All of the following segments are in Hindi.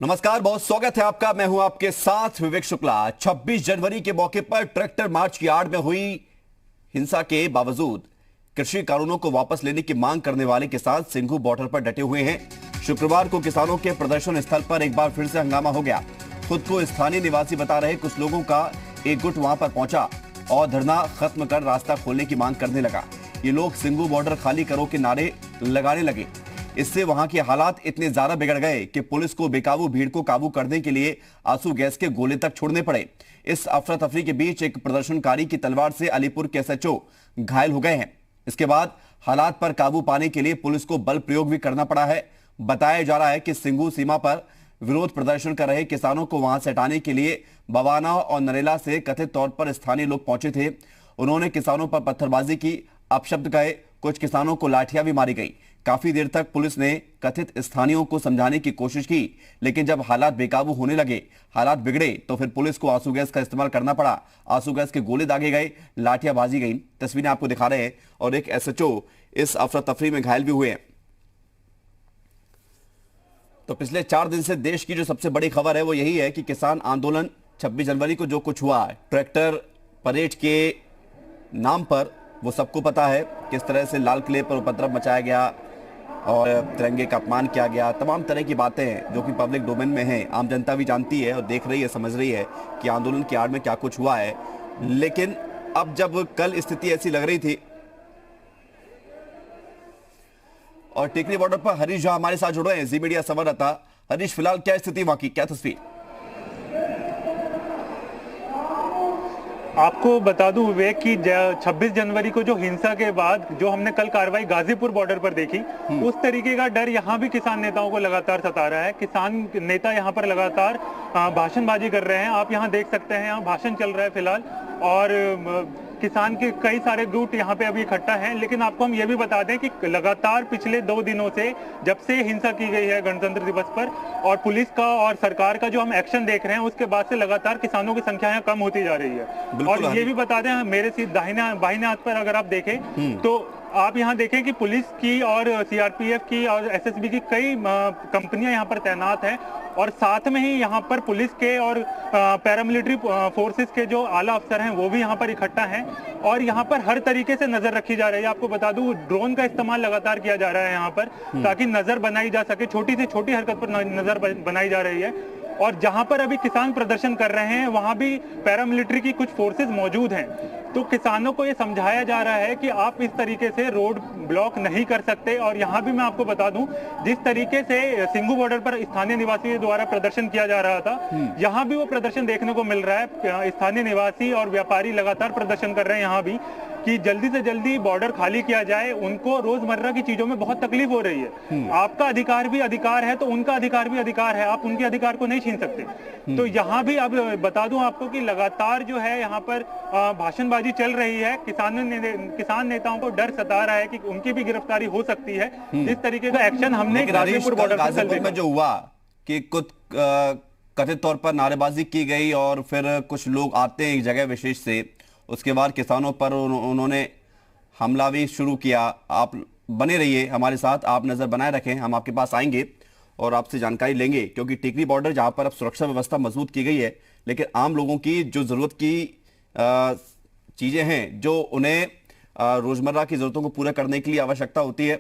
नमस्कार, बहुत स्वागत है आपका। मैं हूं आपके साथ विवेक शुक्ला। 26 जनवरी के मौके पर ट्रैक्टर मार्च की आड़ में हुई हिंसा के बावजूद कृषि कानूनों को वापस लेने की मांग करने वाले किसान सिंघू बॉर्डर पर डटे हुए हैं। शुक्रवार को किसानों के प्रदर्शन स्थल पर एक बार फिर से हंगामा हो गया। खुद को स्थानीय निवासी बता रहे कुछ लोगों का एक गुट वहां पर पहुंचा और धरना खत्म कर रास्ता खोलने की मांग करने लगा। ये लोग सिंघू बॉर्डर खाली करो के नारे लगाने लगे। इससे वहां के हालात इतने ज्यादा बिगड़ गए कि पुलिस को बेकाबू भीड़ को काबू करने के लिए आंसू गैस के गोले तक छोड़ने पड़े। इस अफरा तफरी के बीच एक प्रदर्शनकारी की तलवार से अलीपुर के एसएचओ घायल हो गए हैं। इसके बाद हालात पर काबू पाने के लिए पुलिस को बल प्रयोग भी करना पड़ा है। बताया जा रहा है कि सिंघू सीमा पर विरोध प्रदर्शन कर रहे किसानों को वहां से हटाने के लिए बवाना और नरेला से कथित तौर पर स्थानीय लोग पहुंचे थे। उन्होंने किसानों पर पत्थरबाजी की, अपशब्द कहे, कुछ किसानों को लाठियां भी मारी गई। काफी देर तक पुलिस ने कथित स्थानियों को समझाने की कोशिश की, लेकिन जब हालात बेकाबू होने लगे, हालात बिगड़े, तो फिर पुलिस को आंसू गैस का इस्तेमाल करना पड़ा। आंसू गैस के गोले दागे गए, लाठियां बाजी गई। तस्वीरें आपको दिखा रहे हैं। और एक एसएचओ इस अफरा तफरी में घायल भी हुए हैं। तो पिछले 4 दिन से देश की जो सबसे बड़ी खबर है वो यही है कि किसान आंदोलन 26 जनवरी को जो कुछ हुआ, ट्रैक्टर परेड के नाम पर, वो सबको पता है किस तरह से लाल किले पर उपद्रव मचाया गया और तिरंगे का अपमान किया गया। तमाम तरह की बातें हैं जो कि पब्लिक डोमेन में हैं। आम जनता भी जानती है और देख रही है, समझ रही है कि आंदोलन की आड़ में क्या कुछ हुआ है। लेकिन अब जब कल स्थिति ऐसी लग रही थी और टिकरी बॉर्डर पर हरीश झा हमारे साथ जुड़ रहे हैं, जी मीडिया संवाददाता। हरीश, फिलहाल क्या स्थिति वहां की, क्या तस्वीर? आपको बता दूं विवेक कि 26 जनवरी को जो हिंसा के बाद जो हमने कल कार्रवाई गाजीपुर बॉर्डर पर देखी, उस तरीके का डर यहाँ भी किसान नेताओं को लगातार सता रहा है। किसान नेता यहाँ पर लगातार भाषणबाजी कर रहे हैं। आप यहाँ देख सकते हैं, यहाँ भाषण चल रहा है फिलहाल, और किसान के कई सारे गुट यहाँ पे अभी इकट्ठा हैं। लेकिन आपको हम ये भी बता दें कि लगातार पिछले 2 दिनों से, जब से हिंसा की गई है गणतंत्र दिवस पर, और पुलिस का और सरकार का जो हम एक्शन देख रहे हैं, उसके बाद से लगातार किसानों की संख्या यहाँ कम होती जा रही है। और ये भी बता दें, मेरे दाहिने हाथ पर अगर आप देखें तो आप यहाँ देखें कि पुलिस की और सीआरपीएफ की और एसएसबी की कई कंपनियां यहाँ पर तैनात हैं, और साथ में ही यहाँ पर पुलिस के और पैरामिलिट्री फोर्सेस के जो आला अफसर हैं वो भी यहाँ पर इकट्ठा हैं, और यहाँ पर हर तरीके से नजर रखी जा रही है। आपको बता दूं, ड्रोन का इस्तेमाल लगातार किया जा रहा है यहाँ पर, ताकि नजर बनाई जा सके, छोटी से छोटी हरकत पर नजर बनाई जा रही है। और जहां पर अभी किसान प्रदर्शन कर रहे हैं, वहां भी पैरामिलिट्री की कुछ फोर्सेस मौजूद हैं। तो किसानों को ये समझाया जा रहा है कि आप इस तरीके से रोड ब्लॉक नहीं कर सकते। और यहाँ भी मैं आपको बता दूं, जिस तरीके से सिंघू बॉर्डर पर स्थानीय निवासियों द्वारा प्रदर्शन किया जा रहा था, यहाँ भी वो प्रदर्शन देखने को मिल रहा है। स्थानीय निवासी और व्यापारी लगातार प्रदर्शन कर रहे हैं यहाँ भी कि जल्दी से जल्दी बॉर्डर खाली किया जाए। उनको रोजमर्रा की चीजों में बहुत तकलीफ हो रही है। आपका अधिकार भी अधिकार है, तो उनका अधिकार भी अधिकार है, आप उनके अधिकार को नहीं छीन सकते। तो यहाँ भी अब बता दूं आपको कि लगातार जो है यहाँ पर भाषणबाजी चल रही है। किसान नेताओं को डर सता रहा है कि उनकी भी गिरफ्तारी हो सकती है। इस तरीके का एक्शन हमने गाजीपुर बॉर्डर में जो हुआ कि कुछ कथित तौर पर नारेबाजी की गई और फिर कुछ लोग आते हैं एक जगह विशेष से, उसके बाद किसानों पर उन्होंने हमला भी शुरू किया। आप बने रहिए हमारे साथ, आप नजर बनाए रखें, हम आपके पास आएंगे और आपसे जानकारी लेंगे, क्योंकि टिकरी बॉर्डर जहां पर अब सुरक्षा व्यवस्था मजबूत की गई है, लेकिन आम लोगों की जो जरूरत की चीजें हैं, जो उन्हें रोजमर्रा की जरूरतों को पूरा करने के लिए आवश्यकता होती है,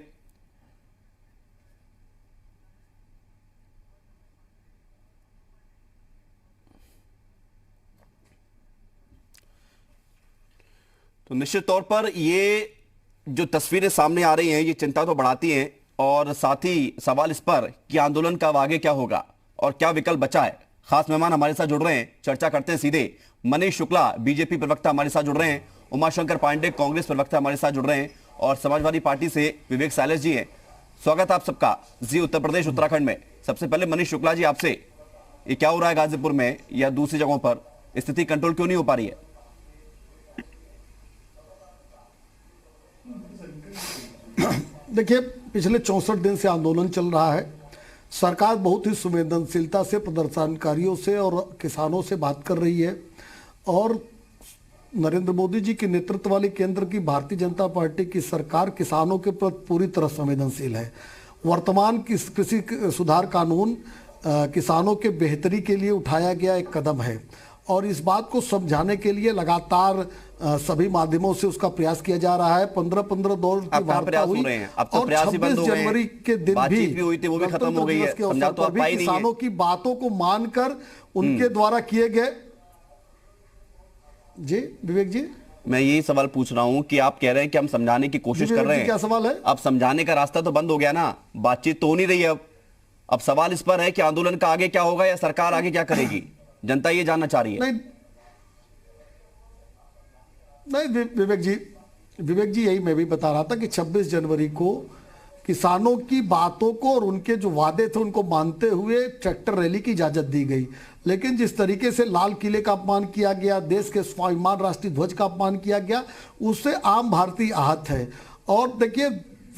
तो निश्चित तौर पर ये जो तस्वीरें सामने आ रही हैं, ये चिंता तो बढ़ाती हैं। और साथ ही सवाल इस पर कि आंदोलन का आगे क्या होगा और क्या विकल्प बचा है। खास मेहमान हमारे साथ जुड़ रहे हैं, चर्चा करते हैं सीधे। मनीष शुक्ला, बीजेपी प्रवक्ता, हमारे साथ जुड़ रहे हैं। उमाशंकर पांडे, कांग्रेस प्रवक्ता, हमारे साथ जुड़ रहे हैं। और समाजवादी पार्टी से विवेक साइलेश जी हैं। स्वागत आप सबका जी उत्तर प्रदेश उत्तराखंड में। सबसे पहले मनीष शुक्ला जी, आपसे, ये क्या हो रहा है गाजीपुर में या दूसरी जगहों पर? स्थिति कंट्रोल क्यों नहीं हो पा रही है? देखिए, पिछले 64 दिन से आंदोलन चल रहा है। सरकार बहुत ही संवेदनशीलता से प्रदर्शनकारियों से और किसानों से बात कर रही है, और नरेंद्र मोदी जी के नेतृत्व वाली केंद्र की भारतीय जनता पार्टी की सरकार किसानों के प्रति पूरी तरह संवेदनशील है। वर्तमान कृषि सुधार कानून किसानों के बेहतरी के लिए उठाया गया एक कदम है और इस बात को समझाने के लिए लगातार सभी माध्यमों से उसका प्रयास किया जा रहा है। 15-15 दौर की वार्ता हुई अब तो और प्रयास ही बंद 26 हो गए हैं। जनवरी के दिन बातचीत भी हुई थी, वो भी खत्म हो गई है। समझा तो आप पाई नहीं है। किसानों की बातों को मानकर उनके द्वारा किए गए। जी विवेक जी, मैं यही सवाल पूछ रहा हूं कि आप कह रहे हैं कि हम समझाने की कोशिश कर रहे हैं। क्या सवाल है? अब समझाने का रास्ता तो बंद हो गया ना, बातचीत तो हो नहीं रही है। अब सवाल इस पर है कि आंदोलन का आगे क्या होगा या सरकार आगे क्या करेगी, जनता ये जानना चाह रही है। नहीं विवेक जी यही मैं भी बता रहा था कि 26 जनवरी को किसानों की बातों को और उनके जो वादे थे उनको मानते हुए ट्रैक्टर रैली की इजाजत दी गई, लेकिन जिस तरीके से लाल किले का अपमान किया गया, देश के स्वाभिमान राष्ट्रीय ध्वज का अपमान किया गया, उससे आम भारतीय आहत है। और देखिए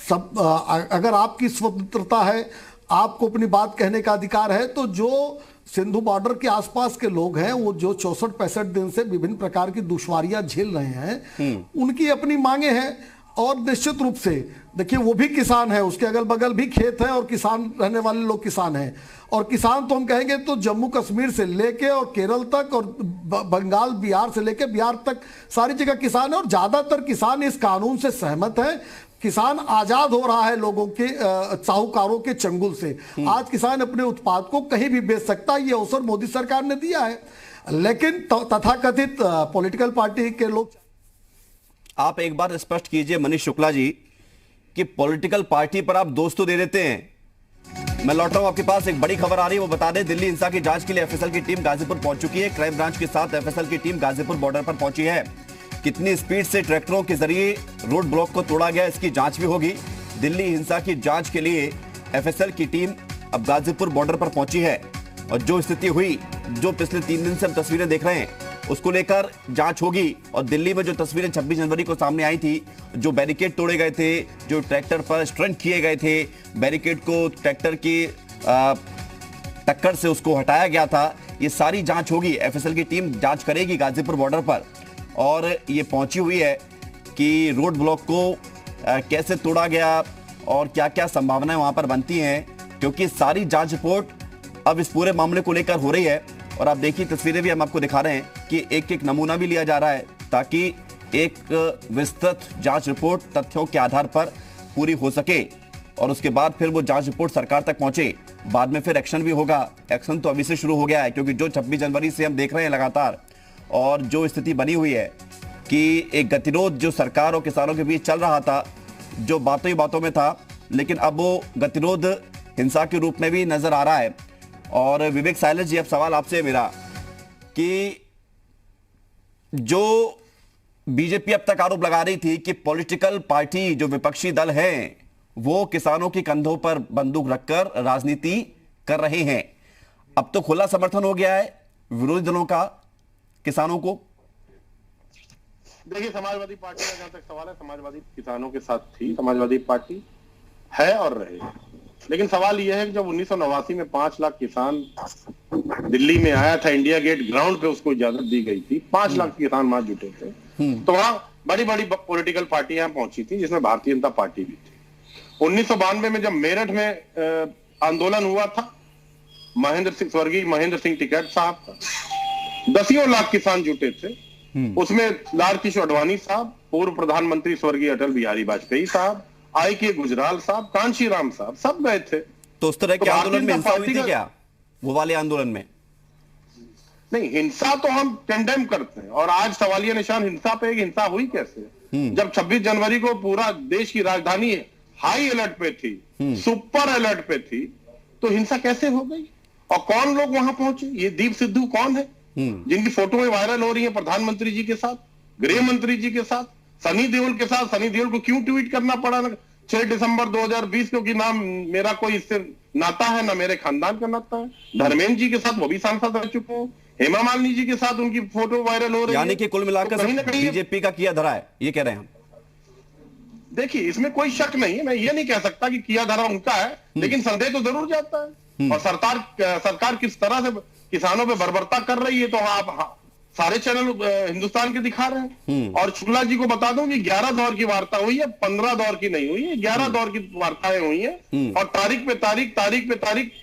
सब अगर आपकी स्वतंत्रता है, आपको अपनी बात कहने का अधिकार है, तो जो सिंधु बॉर्डर के आसपास के लोग हैं, वो जो 64-65 दिन से विभिन्न प्रकार की दुश्वारियां झेल रहे हैं, उनकी अपनी मांगे हैं। और निश्चित रूप से देखिए वो भी किसान है, उसके अगल बगल भी खेत है और किसान रहने वाले लोग किसान हैं। और किसान तो हम कहेंगे तो जम्मू कश्मीर से लेके और केरल तक और बंगाल बिहार से लेके बिहार तक सारी जगह किसान है और ज्यादातर किसान इस कानून से सहमत है। किसान आजाद हो रहा है लोगों के साहूकारों के चंगुल से। आज किसान अपने उत्पाद को कहीं भी बेच सकता है, ये अवसर मोदी सरकार ने दिया है। लेकिन तथाकथित पॉलिटिकल पार्टी के लोग, आप एक बार स्पष्ट कीजिए मनीष शुक्ला जी कि पॉलिटिकल पार्टी पर आप दोष तो दे देते हैं। मैं लौट रहा हूं आपके पास, एक बड़ी खबर आ रही है, वो बता दें। दिल्ली हिंसा की जांच के लिए एफएसएल की टीम गाजीपुर पहुंच चुकी है। क्राइम ब्रांच के साथ एफएसएल की टीम गाजीपुर बॉर्डर पर पहुंची है। कितनी स्पीड से ट्रैक्टरों के जरिए रोड ब्लॉक को तोड़ा गया, इसकी जांच भी होगी। दिल्ली हिंसा की जांच के लिए एफएसएल की टीम अब गाजीपुर बॉर्डर पर पहुंची है और जो स्थिति हुई, जो पिछले 3 दिन से हम तस्वीरें देख रहे हैं, उसको लेकर जांच होगी। और दिल्ली में जो तस्वीरें 26 जनवरी को सामने आई थी, जो बैरिकेड तोड़े गए थे, जो ट्रैक्टर पर स्टंट किए गए थे, बैरिकेड को ट्रैक्टर की टक्कर से उसको हटाया गया था, ये सारी जांच होगी। एफएसएल की टीम जांच करेगी गाजीपुर बॉर्डर पर और ये पहुंची हुई है कि रोड ब्लॉक को कैसे तोड़ा गया और क्या क्या संभावनाएं वहां पर बनती हैं, क्योंकि सारी जांच रिपोर्ट अब इस पूरे मामले को लेकर हो रही है। और आप देखिए तस्वीरें भी हम आपको दिखा रहे हैं कि एक एक नमूना भी लिया जा रहा है ताकि एक विस्तृत जांच रिपोर्ट तथ्यों के आधार पर पूरी हो सके और उसके बाद फिर वो जांच रिपोर्ट सरकार तक पहुंचे। बाद में फिर एक्शन भी होगा। एक्शन तो अभी से शुरू हो गया है, क्योंकि जो 26 जनवरी से हम देख रहे हैं लगातार और जो स्थिति बनी हुई है कि एक गतिरोध जो सरकार और किसानों के बीच चल रहा था, जो बातों ही बातों में था, लेकिन अब वो गतिरोध हिंसा के रूप में भी नजर आ रहा है। और विवेक साइलेंस जी, अब सवाल आपसे मेरा कि जो बीजेपी अब तक आरोप लगा रही थी कि पॉलिटिकल पार्टी, जो विपक्षी दल हैं, वो किसानों के कंधों पर बंदूक रखकर राजनीति कर रहे हैं, अब तो खुला समर्थन हो गया है विरोधी दलों का किसानों को। देखिए, समाजवादी पार्टी का जहां तक सवाल है, समाजवादी किसानों के साथ थी, समाजवादी पार्टी है और रहेगी। लेकिन सवाल यह है कि जब 1989 में 5 लाख किसान दिल्ली में आया था, इंडिया गेट ग्राउंड पे उसको इजाजत दी गई थी, 5 लाख किसान वहां जुटे थे, तो वहां बड़ी बड़ी पॉलिटिकल पार्टियां पहुंची थी, जिसमें भारतीय जनता पार्टी भी थी। 1992 में जब मेरठ में आंदोलन हुआ था, स्वर्गीय महेंद्र सिंह टिकैत साहब का 10 लाख किसान जुटे थे। उसमें लाल कृष्ण आडवाणी साहब, पूर्व प्रधानमंत्री स्वर्गीय अटल बिहारी वाजपेयी साहब, आई.के. गुजराल साहब, कांशी राम साहब, सब गए थे। तो उस तरह के आंदोलन में हिंसा हुई थी क्या, वो वाले आंदोलन में? नहीं, हिंसा तो हम कंडेम करते हैं और आज सवालिया निशान हिंसा पे, हिंसा हुई कैसे? जब 26 जनवरी को पूरा देश की राजधानी हाई अलर्ट पे थी, सुपर अलर्ट पे थी, तो हिंसा कैसे हो गई? और कौन लोग वहां पहुंचे? ये दीप सिद्धू कौन है जिनकी फोटोएं वायरल हो रही है प्रधानमंत्री जी के साथ, गृह मंत्री जी के साथ, सनी देओल के साथ? सनी देओल को क्यों ट्वीट करना पड़ा 6 दिसंबर 2020, क्योंकि ना मेरा कोई इससे नाता है, ना मेरे खानदान का नाता है। धर्मेंद्र जी के साथ, वो भी सांसद रह चुके हैं। हेमा मालिनी जी के साथ उनकी फोटो वायरल हो रही है। यानी कि कुल मिलाकर बीजेपी का किया धरा है, ये कह रहे हैं हम। देखिए, इसमें कोई शक नहीं है, मैं ये नहीं कह सकता कि किया धरा उनका है, लेकिन संदेह तो जरूर जाता है। और सरकार किस तरह से किसानों पे बर्बरता कर रही है, तो आप सारे चैनल हिंदुस्तान के दिखा रहे हैं। और शुक्ला जी को बता दूं कि 11 दौर की वार्ता हुई है, 15 दौर की नहीं हुई है, 11 दौर की वार्ताएं हुई हैं। और तारीख पे तारीख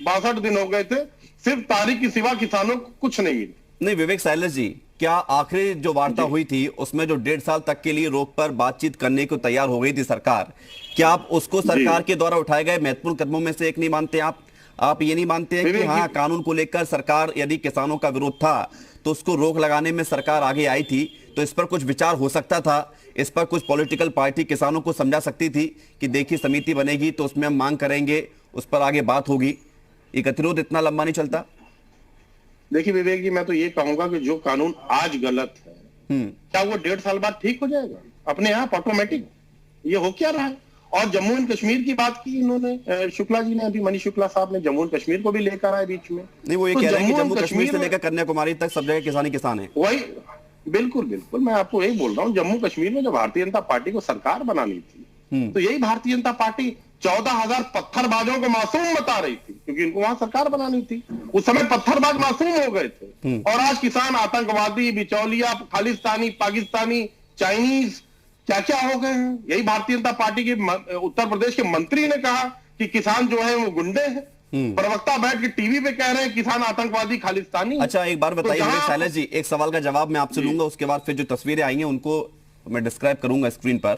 62 दिन हो गए थे, सिर्फ तारीख के सिवा किसानों को कुछ नहीं मिला। नहीं विवेक साइलेश जी, क्या आखिरी जो वार्ता हुई थी उसमें जो 1.5 साल तक के लिए रोक पर बातचीत करने को तैयार हो गई थी सरकार, क्या आप उसको सरकार के द्वारा उठाए गए महत्वपूर्ण कदमों में से एक नहीं मानते? आप ये नहीं मानते हैं कि हाँ, कानून को लेकर सरकार, यदि किसानों का विरोध था तो उसको रोक लगाने में सरकार आगे आई थी, तो इस पर कुछ विचार हो सकता था, इस पर कुछ पॉलिटिकल पार्टी किसानों को समझा सकती थी कि देखिए समिति बनेगी तो उसमें हम मांग करेंगे, उस पर आगे बात होगी, ये गतिरोध इतना लंबा नहीं चलता? देखिए विवेक जी, मैं तो ये कहूंगा कि जो कानून आज गलत है, क्या वो 1.5 साल बाद ठीक हो जाएगा अपने आप ऑटोमेटिक? ये हो क्या रहा है? और जम्मू एंड कश्मीर की बात की इन्होंने, शुक्ला जी ने, अभी मनीष शुक्ला साहब ने जम्मू एंड कश्मीर को भी लेकर आए बीच में। नहीं, वो ये कह रहे हैं कि जम्मू कश्मीर से लेकर कन्याकुमारी तक सब जगह किसान ही किसान है। वही, बिल्कुल बिल्कुल, मैं आपको यही बोल रहा हूँ। जम्मू कश्मीर में जब भारतीय जनता पार्टी को सरकार बनानी थी, तो यही भारतीय जनता पार्टी 14,000 पत्थरबाजों को मासूम बता रही थी, क्योंकि इनको वहां सरकार बनानी थी। उस समय पत्थरबाज मासूम हो गए थे, और आज किसान आतंकवादी, बिचौलिया, खालिस्तानी, पाकिस्तानी, चाइनीज, क्या क्या हो गए हैं। यही भारतीय जनता पार्टी के उत्तर प्रदेश के मंत्री ने कहा कि किसान जो है वो गुंडे हैं। प्रवक्ता बैठ के टीवी पे कह रहे हैं किसान आतंकवादी, खालिस्तानी। अच्छा, एक बार बताइए विवेक साइलेश जी, एक सवाल का जवाब मैं आपसे लूंगा, उसके बाद फिर जो तस्वीरें आई हैं उनको मैं डिस्क्राइब करूंगा स्क्रीन पर।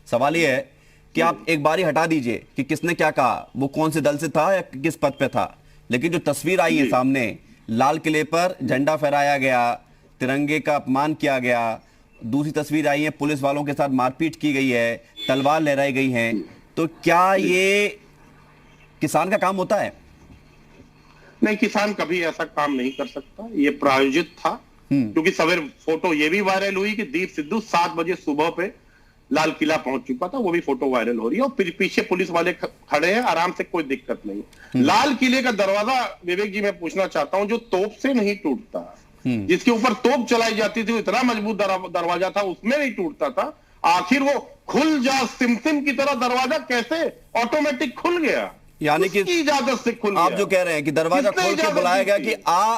सवाल ये है कि आप एक बार ही हटा दीजिए कि किसने क्या कहा, वो कौन से दल से था या किस पद पे था, लेकिन जो तस्वीर आई है सामने, लाल किले पर झंडा फहराया गया, तिरंगे का अपमान किया गया, दूसरी तस्वीर आई है पुलिस वालों के साथ मारपीट की गई है, तलवार लहराई गई है, तो क्या ये किसान का काम होता है? नहीं, किसान कभी ऐसा काम नहीं कर सकता, ये प्रायोजित था। क्योंकि सवेर फोटो ये भी वायरल हुई कि दीप सिद्धू 7 बजे सुबह पे लाल किला पहुंच चुका था, वो भी फोटो वायरल हो रही है, और पीछे पुलिस वाले खड़े हैं आराम से, कोई दिक्कत नहीं। लाल किले का दरवाजा, विवेक जी मैं पूछना चाहता हूं, जो तोप से नहीं टूटता, जिसके ऊपर तोप चलाई जाती थी, वो इतना मजबूत दरवाजा था, उसमें नहीं टूटता था, आखिर वो खुल जा सिमसिम की तरह दरवाजा कैसे ऑटोमेटिक खुल गया? यानी कि इजाजत से खुल गया। आप जो कह रहे हैं कि दरवाजा खोल के बुलाया गया कि आ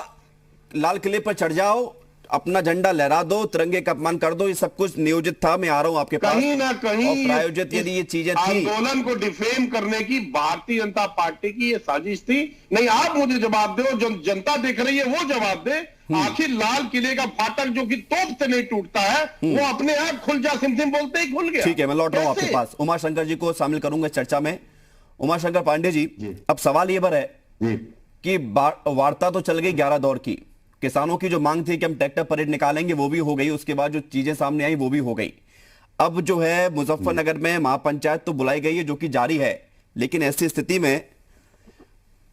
लाल किले पर चढ़ जाओ, अपना झंडा लहरा दो, तिरंगे का अपमान कर दो, ये सब कुछ नियोजित था? मैं आ रहा हूं आपके पास। कहीं ना कहीं और प्रायोजित यदि ये चीजें थी, आंदोलन को डिफेम करने की भारतीय जनता पार्टी की ये साजिश थी। नहीं, आप मुझे जवाब दो, जो जनता देख रही है वो जवाब दे। आखिर लाल किले का फाटक जो कि तोप से नहीं टूटता है, वो अपने आप खुल जा सिमसिम बोलते ही खुल गया। ठीक है, मैं लौट रहा हूं आपके पास। उमाशंकर जी को शामिल करूंगा चर्चा में। उमाशंकर पांडे जी, अब सवाल ये पर है कि वार्ता तो चल गई 11 दौर की, किसानों की जो मांग थी कि हम ट्रैक्टर परेड निकालेंगे वो भी हो गई, उसके बाद जो चीजें सामने आई वो भी हो गई। अब जो है मुजफ्फरनगर में महापंचायत तो बुलाई गई है जो कि जारी है, लेकिन ऐसी स्थिति में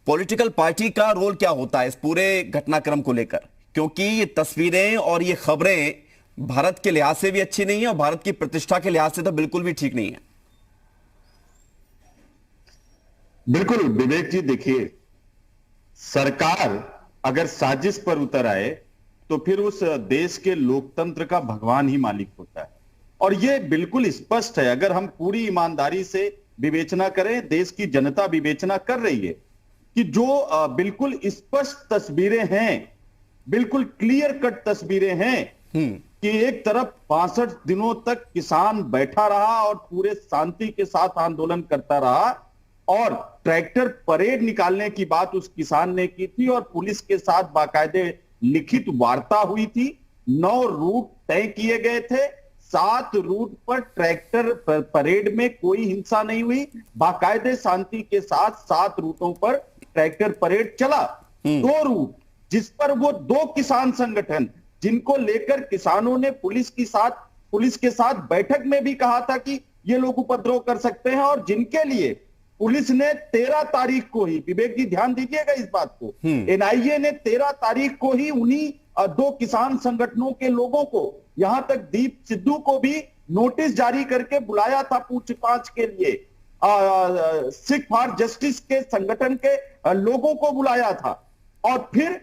पॉलिटिकल पार्टी का रोल क्या होता है इस पूरे घटनाक्रम को लेकर? क्योंकि ये तस्वीरें और ये खबरें भारत के लिहाज से भी अच्छी नहीं है और भारत की प्रतिष्ठा के लिहाज से तो बिल्कुल भी ठीक नहीं है। बिल्कुल विवेक जी, देखिए, सरकार अगर साजिश पर उतर आए तो फिर उस देश के लोकतंत्र का भगवान ही मालिक होता है। और यह बिल्कुल स्पष्ट है, अगर हम पूरी ईमानदारी से विवेचना करें, देश की जनता विवेचना कर रही है कि जो बिल्कुल स्पष्ट तस्वीरें हैं, बिल्कुल क्लियर कट तस्वीरें हैं कि एक तरफ 62 दिनों तक किसान बैठा रहा और पूरे शांति के साथ आंदोलन करता रहा, और ट्रैक्टर परेड निकालने की बात उस किसान ने की थी, और पुलिस के साथ बाकायदे लिखित वार्ता हुई थी। 9 रूट तय किए गए थे, 7 रूट पर ट्रैक्टर परेड में कोई हिंसा नहीं हुई, बाकायदे शांति के साथ 7 रूटों पर ट्रैक्टर परेड चला। 2 रूट जिस पर वो 2 किसान संगठन, जिनको लेकर किसानों ने पुलिस के साथ बैठक में भी कहा था कि ये लोग उपद्रव कर सकते हैं, और जिनके लिए पुलिस ने 13 तारीख को ही, विवेक जी ध्यान दीजिएगा इस बात को, एनआईए ने 13 तारीख को ही उन्हीं 2 किसान संगठनों के लोगों को, यहां तक दीप सिद्धू को भी नोटिस जारी करके बुलाया था पूछताछ के लिए। सिख फॉर जस्टिस के संगठन के लोगों को बुलाया था, और फिर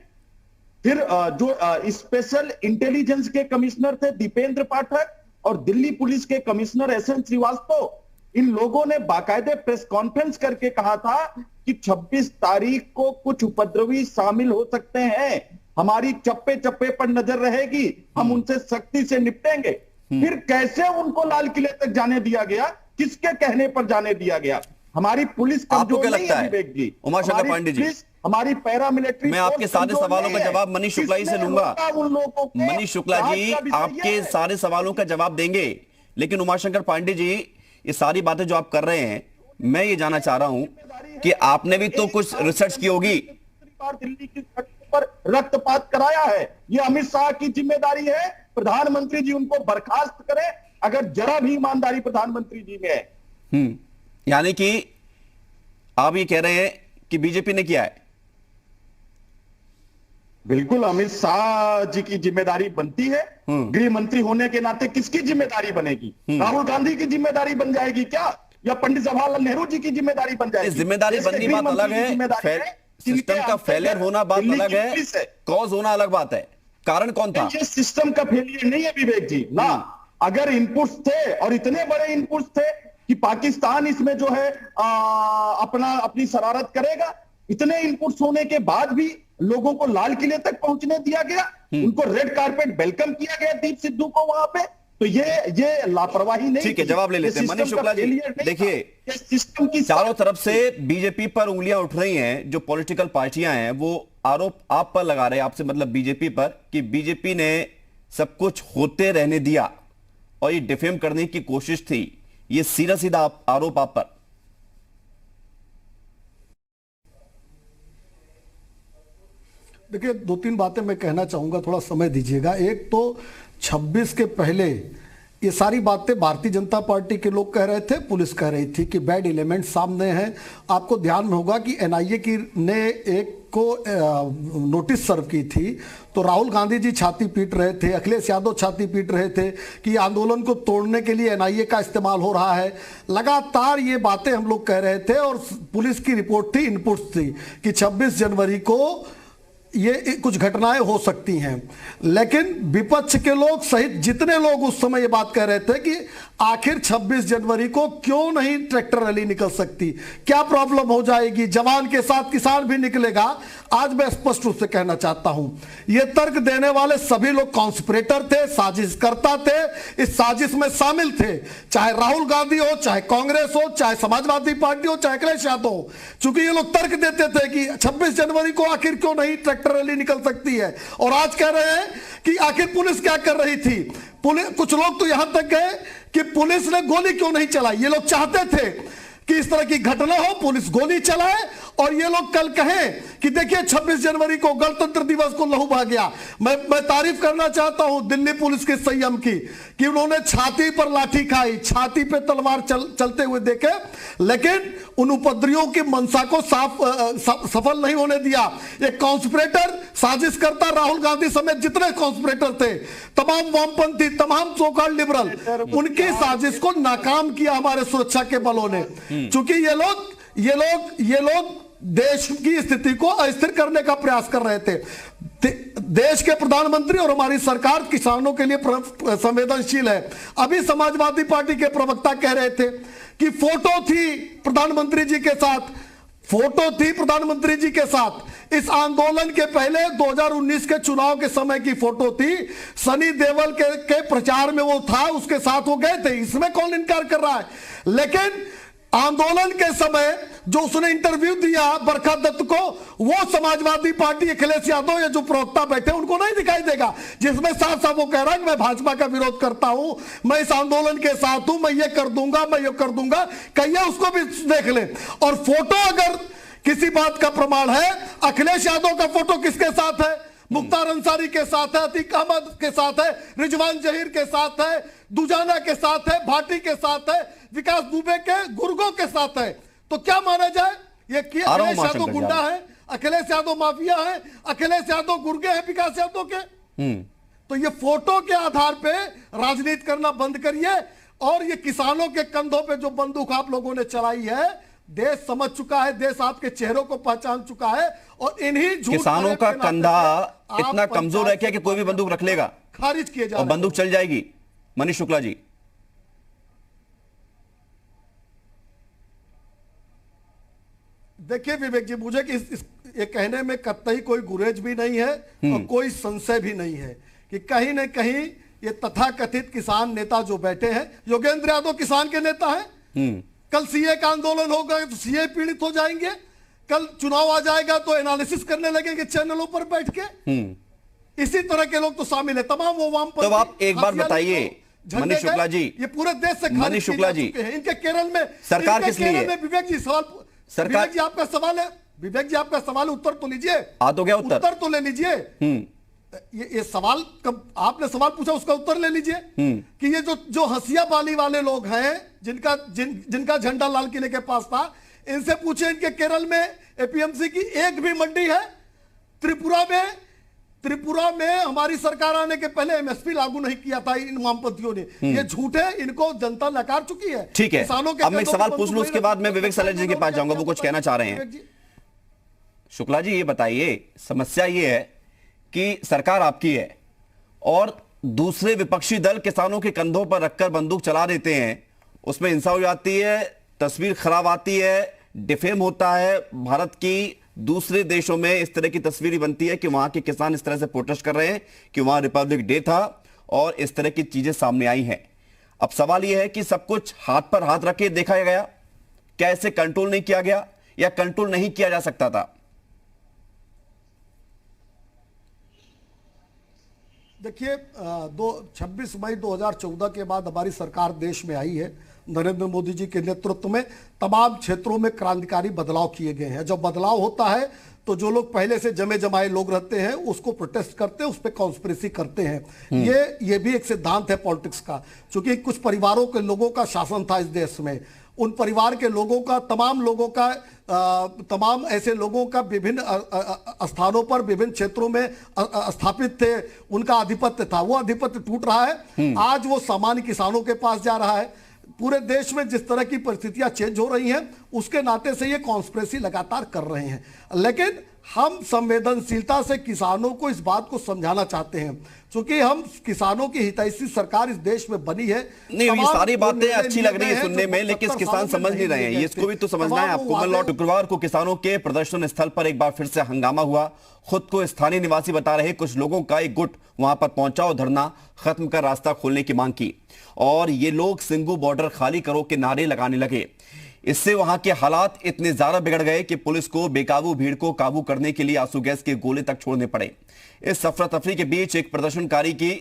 जो स्पेशल इंटेलिजेंस के कमिश्नर थे दीपेंद्र पाठक और दिल्ली पुलिस के कमिश्नर एसएन श्रीवास्तव, इन लोगों ने बाकायदे प्रेस कॉन्फ्रेंस करके कहा था कि 26 तारीख को कुछ उपद्रवी शामिल हो सकते हैं, हमारी चप्पे चप्पे पर नजर रहेगी, हम उनसे सख्ती से निपटेंगे। फिर कैसे उनको लाल किले तक जाने दिया गया, किसके कहने पर जाने दिया गया? हमारी पुलिस आपको कमजोर क्या नहीं लगता है है विवेक जी, उमाशंकर हमारी पांडे जी? पुलिस, हमारी पैरामिलिट्री मैं आपके सारे सवालों का जवाब मनीष शुक्ला जी से लूंगा। मनीष शुक्ला जी आपके सारे सवालों का जवाब देंगे, लेकिन उमाशंकर पांडे जी ये सारी बातें जो आप कर रहे हैं, मैं ये जानना चाह रहा हूं कि आपने भी तो कुछ रिसर्च की होगी। दिल्ली की सड़कों पर रक्तपात कराया है, ये अमित शाह की जिम्मेदारी है। प्रधानमंत्री जी उनको बर्खास्त करें अगर जरा भी ईमानदारी प्रधानमंत्री जी में है। यानी कि आप ये कह रहे हैं कि बीजेपी ने किया है? बिल्कुल अमित शाह जी की जिम्मेदारी बनती है। गृह मंत्री होने के नाते किसकी जिम्मेदारी बनेगी? राहुल गांधी की जिम्मेदारी बन जाएगी क्या, या पंडित जवाहरलाल नेहरू जी की जिम्मेदारी बन जाएगी? जिम्मेदारी बननी बात अलग है, सिस्टम का फेलियर होना बात अलग है, कॉज होना अलग बात है। कारण कौन था? ये सिस्टम का फेलियर नहीं है विवेक जी ना। अगर इनपुट्स थे और इतने बड़े इनपुट्स थे कि पाकिस्तान इसमें जो है अपनी शरारत करेगा, इतने इनपुट्स होने के बाद भी लोगों को लाल किले तक पहुंचने दिया गया, उनको रेड कारपेट वेलकम किया गया दीप सिद्धू को वहां पे, तो ये लापरवाही नहीं। ठीक है, जवाब ले लेते हैं मनीष शुक्ला जी। देखिए, सिस्टम की चारों तरफ से बीजेपी पर उंगलियां उठ रही हैं, जो पॉलिटिकल पार्टियां हैं वो आरोप आप पर लगा रहे हैं, आपसे मतलब बीजेपी पर, कि बीजेपी ने सब कुछ होते रहने दिया और ये डिफेम करने की कोशिश थी। ये सीधा सीधा आरोप आप पर। देखिए, दो तीन बातें मैं कहना चाहूंगा, थोड़ा समय दीजिएगा। एक तो 26 के पहले ये सारी बातें भारतीय जनता पार्टी के लोग कह रहे थे, पुलिस कह रही थी कि बैड एलिमेंट सामने हैं। आपको ध्यान में होगा कि एनआईए की ने एक को नोटिस सर्व की थी, तो राहुल गांधी जी छाती पीट रहे थे, अखिलेश यादव छाती पीट रहे थे कि आंदोलन को तोड़ने के लिए एनआईए का इस्तेमाल हो रहा है। लगातार ये बातें हम लोग कह रहे थे और पुलिस की रिपोर्ट थी, इनपुट्स थी कि 26 जनवरी को ये कुछ घटनाएं हो सकती हैं। लेकिन विपक्ष के लोग सहित जितने लोग उस समय ये बात कह रहे थे कि आखिर 26 जनवरी को क्यों नहीं ट्रैक्टर रैली निकल सकती, क्या प्रॉब्लम हो जाएगी, जवान के साथ किसान भी निकलेगा। आज मैं स्पष्ट रूप से कहना चाहता हूं, ये तर्क देने वाले सभी लोग कॉन्स्पिरेटर थे, साजिशकर्ता थे, इस साजिश में शामिल थे, चाहे राहुल गांधी हो, चाहे कांग्रेस हो, चाहे समाजवादी पार्टी हो, चाहे अखिलेश यादव हो। चूंकि ये लोग तर्क देते थे कि 26 जनवरी को आखिर क्यों नहीं ट्रैक्टर रैली निकल सकती है, और आज कह रहे हैं कि आखिर पुलिस क्या कर रही थी। कुछ लोग तो यहां तक गए कि पुलिस ने गोली क्यों नहीं चलाई। ये लोग चाहते थे कि इस तरह की घटना हो, पुलिस गोली चलाए और ये लोग कल कहें कि देखिए 26 जनवरी को गणतंत्र दिवस को लहू बहा गया। मैं तारीफ करना चाहता हूं दिल्ली पुलिस के संयम की कि उन्होंने छाती पर लाठी खाई, छाती पे तलवार चलते हुए देखे, लेकिन उन उपद्रवियों की मंशा को सफल नहीं होने दिया। एक कॉन्स्पिरेटर, साजिशकर्ता राहुल गांधी समेत जितने कॉन्स्पिरेटर थे, तमाम वामपंथी, तमाम सोकॉल्ड लिबरल, उनकी साजिश को नाकाम किया हमारे सुरक्षा के बलों ने। चूंकि ये लोग देश की स्थिति को अस्थिर करने का प्रयास कर रहे थे। देश के प्रधानमंत्री और हमारी सरकार किसानों के लिए संवेदनशील है। अभी समाजवादी पार्टी के प्रवक्ता कह रहे थे कि फोटो थी प्रधानमंत्री जी के साथ, फोटो थी प्रधानमंत्री जी के साथ। इस आंदोलन के पहले 2019 के चुनाव के समय की फोटो थी, सनी देओल के प्रचार में वो था, उसके साथ वो गए थे, इसमें कौन इनकार कर रहा है। लेकिन आंदोलन के समय जो उसने इंटरव्यू दिया बरखा दत्त को, वो समाजवादी पार्टी अखिलेश यादव या जो प्रवक्ता बैठे उनको नहीं दिखाई देगा, जिसमें साफ साफ वो कह रहा है कि मैं भाजपा का विरोध करता हूं, मैं इस आंदोलन के साथ हूं, मैं ये कर दूंगा, मैं ये कर दूंगा। कहिए उसको भी देख ले। और फोटो अगर किसी बात का प्रमाण है, अखिलेश यादव का फोटो किसके साथ है? मुख्तार अंसारी के साथ है, अतीक अहमद के साथ है, रिजवान जहीर के साथ है, दुजाना के साथ है, भाटी के साथ है, विकास दुबे के गुर्गों के साथ है। तो क्या माना जाए? ये अखिलेश यादव गुंडा है, अखिलेश यादव माफिया है, अखिलेश यादव गुर्गे हैं विकास यादव के। तो ये फोटो के आधार पे राजनीति करना बंद करिए। और ये किसानों के कंधों पे जो बंदूक आप लोगों ने चलाई है, देश समझ चुका है, देश आपके चेहरों को पहचान चुका है। और इन्हीं किसानों का कंधा इतना कमजोर है क्या कि कोई भी बंदूक रख लेगा, खारिज किए जा और बंदूक चल जाएगी? मनीष शुक्ला जी, देखिए विवेक जी, मुझे कि ये कहने में कतई कोई गुरेज भी नहीं है और कोई संशय भी नहीं है कि कहीं न कहीं ये तथाकथित किसान नेता जो बैठे हैं, योगेंद्र यादव किसान के नेता हैं। कल सीए का आंदोलन होगा तो सीए पीड़ित हो जाएंगे, कल चुनाव आ जाएगा तो एनालिसिस करने लगेंगे चैनलों पर बैठ के। इसी तरह के लोग तो शामिल है, तमाम वो वामपंथी। तो आप एक बार बताइए मनीष शुक्ला जी, ये पूरे देश से मनीष शुक्ला जी, इनके केरल में सरकार किस लिए है? विवेक जी सवाल, सरकार, विवेक जी आपका सवाल है, विवेक जी आपका सवाल उत्तर तो लीजिए। आ तो गया उत्तर तो ले लीजिए। ये सवाल कब आपने सवाल पूछा उसका उत्तर ले लीजिए कि ये जो हंसिया पाली वाले लोग हैं जिनका झंडा लाल किले के पास था, इनसे पूछे इनके केरल में एपीएमसी की एक भी मंडी है? त्रिपुरा में हमारी सरकार आने के पहले एमएसपी लागू नहीं किया था इन वामपंथियों ने। ये झूठ है, इनको जनता नकार चुकी है। ठीक है, अब मैं एक सवाल पूछ लूं, उसके बाद मैं विवेक सलज जी के पास जाऊंगा, वो कुछ कहना चाह रहे हैं। शुक्ला जी ये बताइए, समस्या ये है कि सरकार आपकी है और दूसरे विपक्षी दल किसानों के कंधों पर रखकर बंदूक चला देते हैं, उसमें हिंसा हो जाती है, तस्वीर खराब आती है, डिफेम होता है, भारत की दूसरे देशों में इस तरह की तस्वीर बनती है कि वहां के किसान इस तरह से प्रोटेस्ट कर रहे हैं कि वहां रिपब्लिक डे था और इस तरह की चीजें सामने आई हैं। अब सवाल यह है कि सब कुछ हाथ पर हाथ रख के देखा गया, क्या इसे कंट्रोल नहीं किया गया या कंट्रोल नहीं किया जा सकता था? देखिए, 26 मई 2014 के बाद हमारी सरकार देश में आई है, नरेंद्र मोदी जी के नेतृत्व में तमाम क्षेत्रों में क्रांतिकारी बदलाव किए गए हैं। जब बदलाव होता है तो जो लोग पहले से जमे जमाए लोग रहते हैं उसको प्रोटेस्ट करते हैं, उस पर कॉन्स्पिरेसी करते हैं। ये भी एक सिद्धांत है पॉलिटिक्स का, क्योंकि कुछ परिवारों के लोगों का शासन था इस देश में, उन परिवार के लोगों का, तमाम ऐसे लोगों का विभिन्न स्थानों पर विभिन्न क्षेत्रों में स्थापित थे, उनका आधिपत्य था, वो आधिपत्य टूट रहा है। आज वो सामान्य किसानों के पास जा रहा है। पूरे देश में जिस तरह की परिस्थितियां चेंज हो रही हैं उसके नाते से ये कॉन्स्पिरेसी लगातार कर रहे हैं, लेकिन हम संवेदनशीलता से किसानों को इस बात को समझाना चाहते हैं, क्योंकि हम किसानों की हितैषी सरकार इस देश में बनी है। नहीं, ये सारी बातें अच्छी लग रही है सुनने में, लेकिन किसान समझ नहीं रहे हैं, ये इसको भी तो समझना है आपको। कल शुक्रवार को किसानों के प्रदर्शन स्थल पर एक बार फिर से हंगामा हुआ। खुद को स्थानीय निवासी बता रहे कुछ लोगों का एक गुट वहां पर पहुंचा और धरना खत्म कर रास्ता खोलने की मांग की और ये लोग सिंगू बॉर्डर खाली करो के नारे लगाने लगे। इससे वहां के हालात इतने ज्यादा बिगड़ गए कि पुलिस को बेकाबू भीड़ को काबू करने के लिए आंसू गैस के गोले तक छोड़ने पड़े। इस अफरा तफरी के बीच एक प्रदर्शनकारी की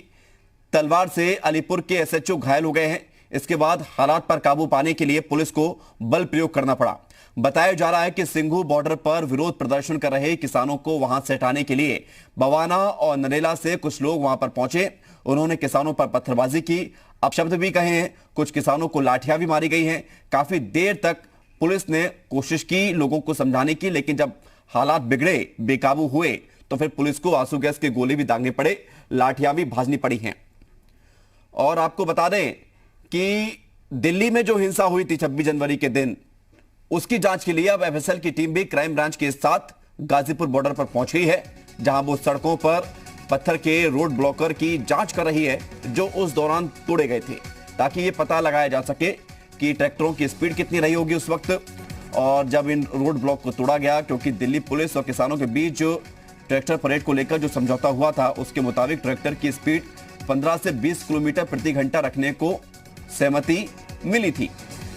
तलवार से अलीपुर के एसएचओ घायल हो गए हैं। इसके बाद हालात पर काबू पाने के लिए पुलिस को बल प्रयोग करना पड़ा। बताया जा रहा है कि सिंघू बॉर्डर पर विरोध प्रदर्शन कर रहे किसानों को वहां से हटाने के लिए बवाना और नरेला से कुछ लोग वहां पर पहुंचे। उन्होंने किसानों पर पत्थरबाजी की, अपशब्द भी कहे हैं, कुछ किसानों को लाठियां भी मारी गई हैं। काफी देर तक पुलिस ने कोशिश की लोगों को समझाने की, लेकिन जब हालात बिगड़े, बेकाबू हुए, तो फिर पुलिस को आंसू गैस के गोले भी दागने पड़े, लाठियां भी भाजनी पड़ी हैं। और आपको बता दें कि दिल्ली में जो हिंसा हुई थी 26 जनवरी के दिन, उसकी जांच के लिए अब एफएसएल की टीम भी क्राइम ब्रांच के साथ गाजीपुर बॉर्डर पर पहुंच गई है, जहां वो सड़कों पर पत्थर के रोड ब्लॉकर की जांच कर रही है जो उस दौरान तोड़े गए थे, ताकि ये पता लगाया जा सके कि ट्रैक्टरों की स्पीड कितनी रही होगी उस वक्त और जब इन रोड ब्लॉक को तोड़ा गया। क्योंकि दिल्ली पुलिस और किसानों के बीच जो ट्रैक्टर परेड को लेकर जो समझौता हुआ था, उसके मुताबिक ट्रैक्टर की स्पीड 15 से 20 किलोमीटर प्रति घंटा रखने को सहमति मिली थी।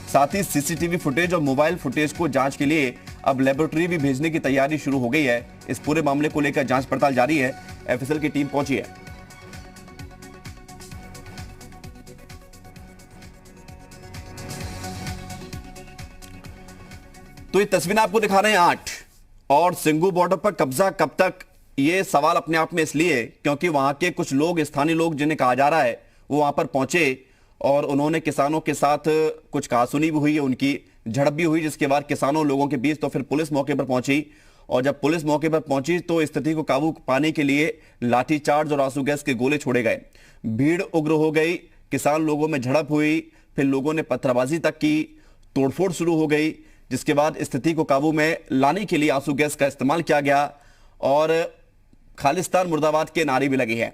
साथ ही सीसीटीवी फुटेज और मोबाइल फुटेज को जांच के लिए अब लेबोरेटरी भी भेजने की तैयारी शुरू हो गई है। इस पूरे मामले को लेकर जांच पड़ताल जारी है। एफएसएल की टीम पहुंची है। तो ये तस्वीरें आपको दिखा रहे हैं 8 और सिंघू बॉर्डर पर कब्जा कब तक, ये सवाल अपने आप में इसलिए क्योंकि वहां के कुछ लोग, स्थानीय लोग जिन्हें कहा जा रहा है, वो वहां पर पहुंचे और उन्होंने किसानों के साथ कुछ कहासुनी भी हुई है, उनकी झड़प भी हुई, जिसके बाद किसानों लोगों के बीच तो फिर पुलिस मौके पर पहुंची और जब पुलिस मौके पर पहुंची तो स्थिति को काबू पाने के लिए लाठीचार्ज और आंसू गैस के गोले छोड़े गए। भीड़ उग्र हो गई, किसान लोगों में झड़प हुई, फिर लोगों ने पत्थरबाजी तक की, तोड़फोड़ शुरू हो गई, जिसके बाद स्थिति को काबू में लाने के लिए आंसू गैस का इस्तेमाल किया गया और खालिस्तान मुर्दाबाद के नारे भी लगे हैं।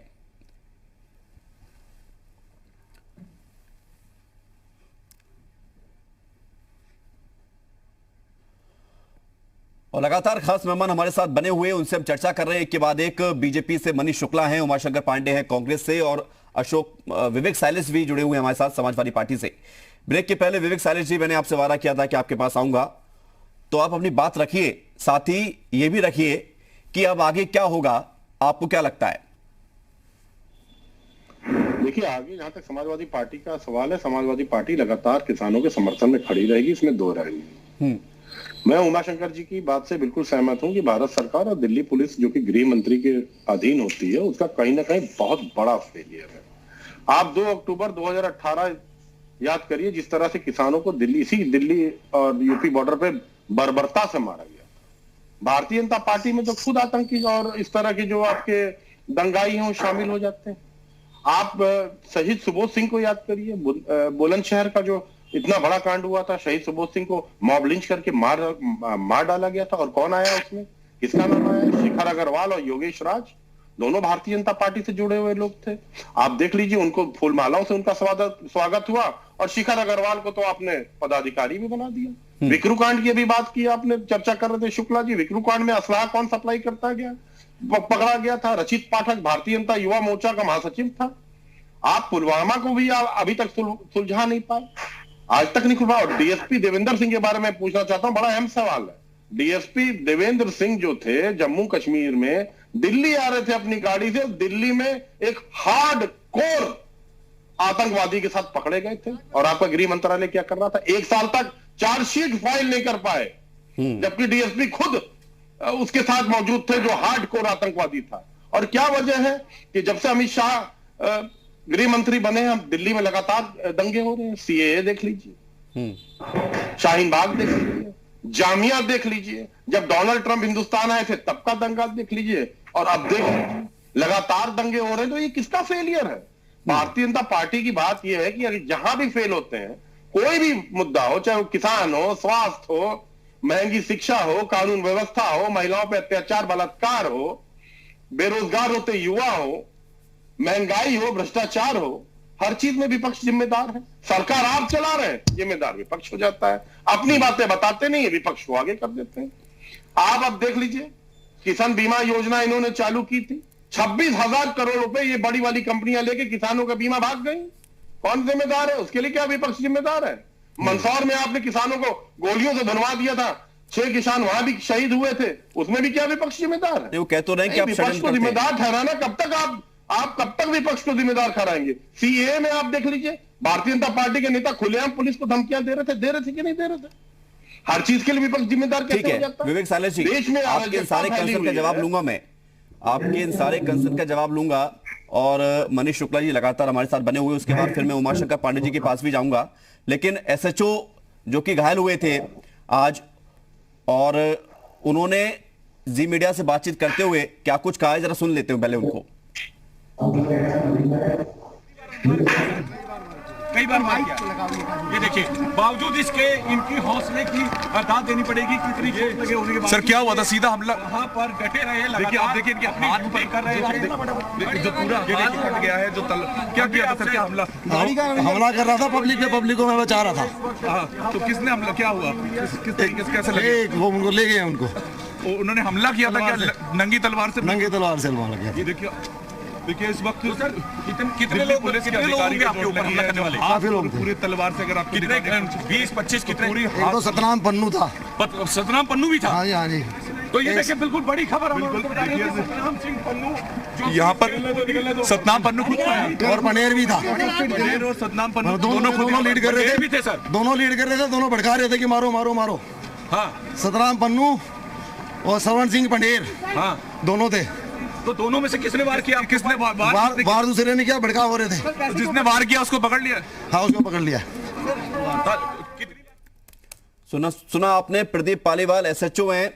और लगातार खास मेहमान हमारे साथ बने हुए, उनसे हम चर्चा कर रहे हैं एक के बाद एक। बीजेपी से मनीष शुक्ला हैं, उमाशंकर पांडे हैं कांग्रेस से, और विवेक साइलेस भी जुड़े हुए हैं हमारे साथ समाजवादी पार्टी से। ब्रेक के पहले विवेक साइलेस जी, मैंने आपसे वादा किया था कि आपके पास आऊंगा, तो आप अपनी बात रखिए, साथ ही ये भी रखिए कि अब आगे क्या होगा, आपको क्या लगता है? देखिए, आगे जहां तक समाजवादी पार्टी का सवाल है, समाजवादी पार्टी लगातार किसानों के समर्थन में खड़ी रहेगी, इसमें दो राय नहीं। मैं उमाशंकर जी की बात से बिल्कुल सहमत हूं कि भारत सरकार और दिल्ली पुलिस जो कि गृह मंत्री के अधीन होती है, उसका कहीं ना कहीं बहुत बड़ा फेलियर है। आप 2 अक्टूबर 2018 याद करिए, जिस तरह से किसानों को दिल्ली और यूपी बॉर्डर पे बर्बरता से मारा गया। भारतीय जनता पार्टी में तो खुद आतंकी और इस तरह के जो आपके दंगाई हैं शामिल हो जाते हैं। आप शहीद सुबोध सिंह को याद करिए, बुलंदशहर का जो इतना बड़ा कांड हुआ था, शहीद सुबोध सिंह को मॉब लिंच करके मार डाला गया था। और कौन आया उसमें, किसका नाम आया? शिखर अग्रवाल और योगेश राज, दोनों भारतीय जनता पार्टी से जुड़े हुए लोग थे। आप देख लीजिए, उनको फूल मालाओं से उनका स्वागत हुआ, और शिखर अग्रवाल को तो आपने पदाधिकारी भी बना दिया। विक्रू कांड की भी बात की आपने, चर्चा कर रहे थे शुक्ला जी, विक्रू कांड में असलाह कौन सप्लाई करता गया, पकड़ा गया था। रचित पाठक भारतीय जनता युवा मोर्चा का महासचिव था। आप पुलवामा को भी अभी तक सुलझा नहीं पाए, आज तक नहीं खुलवा। और डीएसपी देवेंद्र सिंह के बारे में पूछना चाहता हूं, बड़ा अहम सवाल है। डीएसपी देवेंद्र सिंह जो थे, जम्मू कश्मीर में दिल्ली आ रहे थे अपनी गाड़ी से, दिल्ली में एक हार्ड कोर आतंकवादी के साथ पकड़े गए थे। और आपका गृह मंत्रालय क्या कर रहा था? 1 साल तक चार्जशीट फाइल नहीं कर पाए, जबकि डीएसपी खुद उसके साथ मौजूद थे जो हार्ड कोर आतंकवादी था। और क्या वजह है कि जब से अमित शाह गृह मंत्री बने, हम दिल्ली में लगातार दंगे हो रहे हैं। सीएए देख लीजिए, शाहीन बाग देख लीजिए, जामिया देख लीजिए, जब डोनाल्ड ट्रंप हिंदुस्तान आए थे तब का दंगा देख लीजिए, और अब देख लीजिए लगातार दंगे हो रहे हैं। तो ये किसका फेलियर है? भारतीय जनता पार्टी की बात यह है कि अगर जहां भी फेल होते हैं, कोई भी मुद्दा हो, चाहे वो किसान हो, स्वास्थ्य हो, महंगी शिक्षा हो, कानून व्यवस्था हो, महिलाओं पर अत्याचार बलात्कार हो, बेरोजगार होते युवा हो, महंगाई हो, भ्रष्टाचार हो, हर चीज में विपक्ष जिम्मेदार है। सरकार आप चला रहे हैं, जिम्मेदार विपक्ष हो जाता है। अपनी बातें बताते नहीं है, विपक्ष को आगे कर देते हैं। आप अब देख लीजिए, किसान बीमा योजना इन्होंने चालू की थी, 26,000 करोड़ रुपए ये बड़ी वाली कंपनियां लेके किसानों का बीमा भाग गई। कौन जिम्मेदार है? उसके लिए क्या विपक्ष जिम्मेदार है? मंदसौर में आपने किसानों को गोलियों से धुलवा दिया था, 6 किसान वहां भी शहीद हुए थे, उसमें भी क्या विपक्ष जिम्मेदार है? वो कह तो रहे हैं कि आप विपक्ष को जिम्मेदार ठहराना, कब तक आप कब तक विपक्ष को जिम्मेदार ठहराएंगे? सीएए में आप देख लीजिए, भारतीय जनता पार्टी के नेता खुलेआम पुलिस को धमकियां दे रहे थे कि नहीं दे रहे थे? हर चीज के लिए विपक्ष जिम्मेदार कैसे हो जाता है? विवेक साइलेस जी, देश में आपके सारे कंसर्न का जवाब लूंगा मैं, आपके इन सारे कंसर्न का जवाब लूंगा। और मनीष शुक्ला जी लगातार हमारे साथ बने हुए, उसके बाद फिर मैं उमाशंकर पांडे जी के पास भी जाऊंगा। लेकिन एसएचओ जो कि घायल हुए थे आज, और उन्होंने जी मीडिया से बातचीत करते हुए क्या कुछ कहा है, जरा सुन लेते हैं पहले उनको। कई बार मार किया, ये देखिए, बावजूद इसके इनकी हौसले की दाद देनी पड़ेगी। कितनी चोट लगे होने के बाद सर क्या हुआ था? सीधा हमला वहां पर डटे रहे। देखिए, आप देखिए इनके हाथ पर कर रहे हैं, जो पूरा हाथ कट गया है, जो क्या किया था सर? क्या हमला हमला कर रहा था पब्लिक पे, पब्लिक को मैं बचा रहा था। हाँ, तो किसने हमला, क्या हुआ, किस तरीके से, कैसे लगे? वो उनको ले गए, उनको उन्होंने हमला किया था क्या? नंगी तलवार से? नंगे तलवार से हमला किया। ये देखिए इस वक्त कितने लोग पुलिस के कितने लोग अधिकारी होंगे आपके ऊपर हमला करने वाले? काफी लोग थे। पूरी तलवार से, अगर आप कितने 20-25 कितने? पूरी एक तो सतनाम पन्नू था। सतनाम पन्नू भी था। हाँ जी, हाँ जी। तो ये देखिए, बिल्कुल बड़ी खबर सतनाम सिंह पन्नू यहाँ पर, सतनाम पन्नू खुद और पनेर भी था। पनेर और सतनाम पन्नू दोनों लीड कर रहे थे सर, दोनों लीड कर रहे थे, दोनों भड़का रहे थे कि मारो मारो मारो। हाँ, सतनाम पन्नू और श्रवण सिंह पंडेर, हाँ, दोनों थे। तो दोनों में से किसने वार किया? किसने वार दूसरे ने किया, भड़का हो रहे थे। जिसने वार किया उसको पकड़ लिया? हाँ, उसको पकड़ लिया। सुना आपने, प्रदीप पालीवाल एसएचओ हैं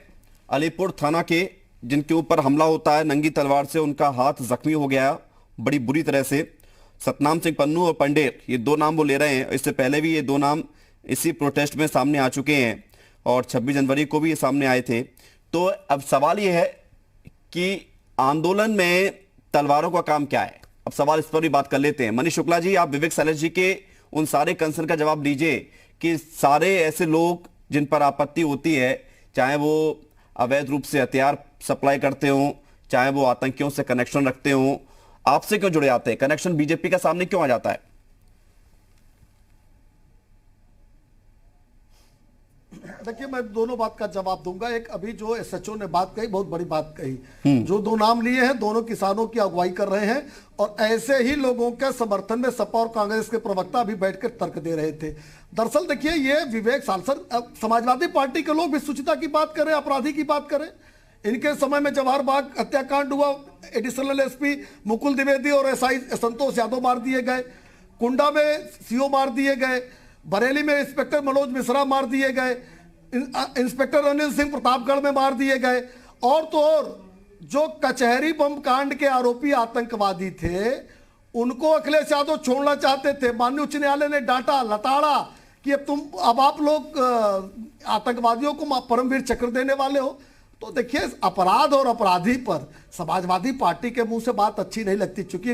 अलीपुर थाना के, जिनके ऊपर हमला होता है नंगी तलवार से, उनका हाथ जख्मी हो गया बड़ी बुरी तरह से। सतनाम सिंह पन्नू और पंडेर, ये 2 नाम वो ले रहे हैं। इससे पहले भी ये 2 नाम इसी प्रोटेस्ट में सामने आ चुके हैं, और 26 जनवरी को भी ये सामने आए थे। तो अब सवाल ये है कि आंदोलन में तलवारों का काम क्या है? अब सवाल इस पर भी बात कर लेते हैं। मनीष शुक्ला जी, आप विवेक साइलेस जी के उन सारे कंसर्न का जवाब दीजिए कि सारे ऐसे लोग जिन पर आपत्ति होती है, चाहे वो अवैध रूप से हथियार सप्लाई करते हो, चाहे वो आतंकियों से कनेक्शन रखते हो, आपसे क्यों जुड़े आते हैं? कनेक्शन बीजेपी का सामने क्यों आ जाता है? देखिए, मैं दोनों बात का जवाब दूंगा। एक अभी जो एसएचओ ने बात कही, बहुत बड़ी बात कही। जो दो नाम लिए हैं, दोनों किसानों की अगुवाई कर रहे हैं, और ऐसे ही लोगों के समर्थन में सपा और कांग्रेस के प्रवक्ता भी बैठकर तर्क दे रहे थे। दरअसल देखिए, ये विवेक सांसद, समाजवादी पार्टी के लोग भी सुचिता की बात करें, अपराधी की बात करें। इनके समय में जवाहर बाग हत्याकांड हुआ, एडिशनल एसपी मुकुल द्विवेदी और एसआई संतोष यादव मार दिए गए, कुंडा में सीओ मार दिए गए, बरेली में इंस्पेक्टर मनोज मिश्रा मार दिए गए, इंस्पेक्टर अनिल सिंह प्रतापगढ़ में मार दिए गए, और तो और जो कचहरी बम कांड के आरोपी आतंकवादी थे, उनको अखिलेश यादव छोड़ना चाहते थे। माननीय उच्च न्यायालय ने डांटा, लताड़ा कि अब आप लोग आतंकवादियों को परमवीर चक्र देने वाले हो। तो देखिए, अपराध और अपराधी पर समाजवादी पार्टी के मुंह से बात अच्छी नहीं लगती, क्योंकि